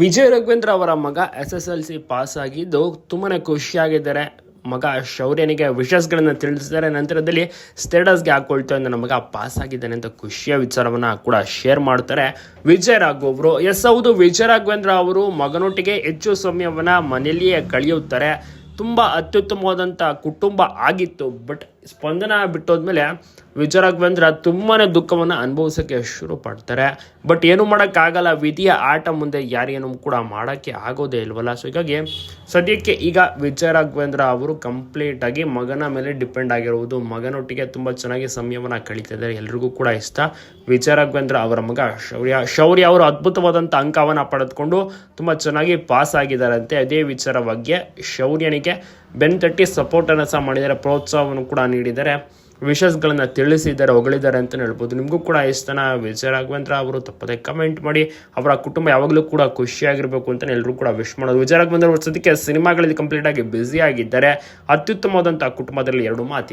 ವಿಜಯ್ ರಾಘವೇಂದ್ರ ಅವರ ಮಗ SSLC pass ಆಗಿದ್ದು ತುಂಬಾನೇ ಖುಷಿಯಾಗಿದ್ದಾರೆ. ಮಗ ಶೌರ್ಯನಿಗೆ ವಿಶಸ್ಗಳನ್ನ ತಿಳಿಸಿದ್ದಾರೆ. ನಂತರದಲ್ಲಿ ಸ್ಟೇಟಸ್ಗೆ ಹಾಕೊಳ್ತಾ ನನ್ನ ಮಗ ಪಾಸ್ ಆಗಿದ್ದಾನೆ ಅಂತ ಖುಷಿಯ ವಿಚಾರವನ್ನ ಕೂಡ ಶೇರ್ ಮಾಡ್ತಾರೆ ವಿಜಯ್ ರಾಘವ್. ಎಸ್ ಹೌದು, ವಿಜಯ್ ರಾಘವೇಂದ್ರ ಅವರು ಮಗನೊಟ್ಟಿಗೆ ಹೆಚ್ಚು ಸಮಯವನ್ನ ಮನೆಯಲ್ಲಿಯೇ ಕಳೆಯುತ್ತಾರೆ. ತುಂಬಾ ಅತ್ಯುತ್ತಮವಾದಂಥ ಕುಟುಂಬ ಆಗಿತ್ತು. ಬಟ್ ಸ್ಪಂದನ ಬಿಟ್ಟೋದ್ಮೇಲೆ ವಿಜಯ್ ರಾಘವೇಂದ್ರ ತುಂಬಾನೇ ದುಃಖವನ್ನು ಅನುಭವಿಸೋಕ್ಕೆ ಶುರು ಪಡ್ತಾರೆ. ಬಟ್ ಏನು ಮಾಡೋಕ್ಕಾಗಲ್ಲ, ವಿಧಿಯ ಆಟ ಮುಂದೆ ಯಾರೇನು ಕೂಡ ಮಾಡೋಕ್ಕೆ ಆಗೋದೇ ಇಲ್ವಲ್ಲ. ಸೊ ಹೀಗಾಗಿ ಸದ್ಯಕ್ಕೆ ಈಗ ವಿಜಯ್ ರಾಘವೇಂದ್ರ ಅವರು ಕಂಪ್ಲೀಟ್ ಆಗಿ ಮಗನ ಮೇಲೆ ಡಿಪೆಂಡ್ ಆಗಿರುವುದು. ಮಗನೊಟ್ಟಿಗೆ ತುಂಬ ಚೆನ್ನಾಗಿ ಸಮಯವನ್ನು ಕಳೀತಿದ್ದಾರೆ. ಎಲ್ರಿಗೂ ಕೂಡ ಇಷ್ಟ. ವಿಜಯ್ ರಾಘವೇಂದ್ರ ಅವರ ಮಗ ಶೌರ್ಯ ಅವರು ಅದ್ಭುತವಾದಂಥ ಅಂಕವನ್ನು ಪಡೆದುಕೊಂಡು ತುಂಬ ಚೆನ್ನಾಗಿ ಪಾಸ್ ಆಗಿದ್ದಾರಂತೆ. ಅದೇ ವಿಚಾರವಾಗಿ ಶೌರ್ಯನಿಗೆ ಬೆನ್ತಟ್ಟಿ ಸಪೋರ್ಟನ್ನು ಸಹ ಮಾಡಿದ್ದಾರೆ, ಪ್ರೋತ್ಸಾಹವನ್ನು ಕೂಡ ನೀಡಿದ್ದಾರೆ, ವಿಷಸ್ಗಳನ್ನು ತಿಳಿಸಿದ್ದಾರೆ, ಹೊಗಳಿದ್ದಾರೆ ಅಂತಲೇ ಹೇಳ್ಬೋದು. ನಿಮಗೂ ಕೂಡ ಇಷ್ಟನ ವಿಜಯ್ ರಾಘವೇಂದ್ರ ಅವರು? ತಪ್ಪದೆ ಕಮೆಂಟ್ ಮಾಡಿ. ಅವರ ಕುಟುಂಬ ಯಾವಾಗಲೂ ಕೂಡ ಖುಷಿಯಾಗಿರಬೇಕು ಅಂತ ಎಲ್ಲರೂ ಕೂಡ ವಿಶ್ ಮಾಡೋದು. ವಿಜಯ್ ರಾಘವೇಂದ್ರ ಅವರು ಸದ್ಯಕ್ಕೆ ಸಿನಿಮಾಗಳಲ್ಲಿ ಕಂಪ್ಲೀಟ್ ಆಗಿ ಬ್ಯುಸಿ ಆಗಿದ್ದಾರೆ. ಅತ್ಯುತ್ತಮವಾದಂಥ ಕುಟುಂಬದಲ್ಲಿ ಎರಡು ಮಾತಿಲ್ಲ.